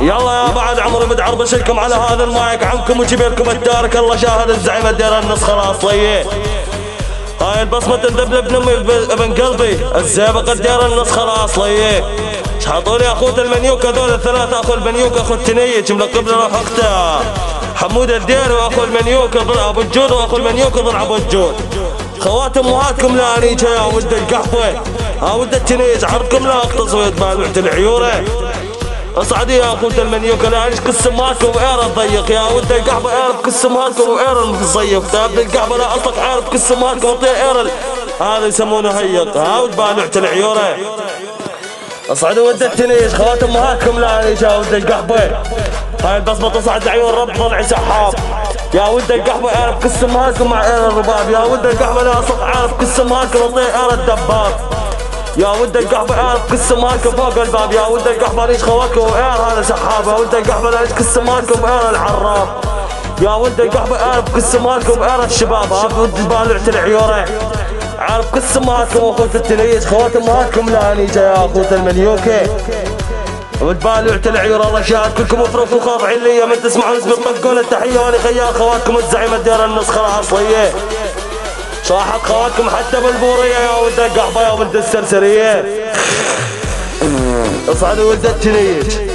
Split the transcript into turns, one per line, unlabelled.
يلا يا بعد عمري متعربشلكم على هذا المايك عنكم وجبيلكم التارك. الله شاهد الزعيم الدير النسخة الاصلية. هاي البصمة تندبلب نمي ابن قلبي الزيبق الدير النسخة الاصلية. شحطولي اخوة المنيوك هذول الثلاثة، اخو المنيوك اخو التنيج ملقب له روح اخته حمود الدير، واخو المنيوك ابو الجود، واخو المنيوك ابو الجود. خوات امهاتكم لا انيجا يا ولد القحبة يا ولد التنيج عرضكم لا اقتصد بالوعد العيورة. اصعدي يا اخوة المنيوك لا انيش قسم مالكم واير الضيق يا ولد القحبة، اير قسم مالكم واير المصيف تابد القحبة لا اصلك عارف قسم مالكم وطيع اير هذا يسمونه هيق ها ولد بالوعد العيورة. اصعدوا ولد التنيج خوات امهاتكم لا انيش يا ولد القحبة. هاي البصمة تصعد عيون رب ضلع سحاب يا ولد القحبة، اعرف قسم مالكم مع اير الرباب يا ولد القحبة لا اصلك عارف قسم مالكم وطيع اير الدباب يا ولد القحبة، اعرف قسم مالكم فوق الباب يا ولد القحبة ليش خواتكم واير هذا سحاب يا ولد القحبة ليش قسم مالكم واير العراب يا ولد القحبة، اعرف قسم مالكم واير الشباب هذا ولد بالوعة العيورة. عارف قسم مالكم واخوة التنيج خوات امهاتكم لا انيجا يا اخوة المنيوكة والبالوعة العيور. الله شاهد كلكم افرقوا خاضعين لي من تسمعون اسمي طقون التحية وانا خيال خواتكم الزعيم الدير النسخة الاصلية. صاحت خواتكم حتى بالبورية يا ولد القحبة يا ولد السرسرية. اصعدوا ولد التنيج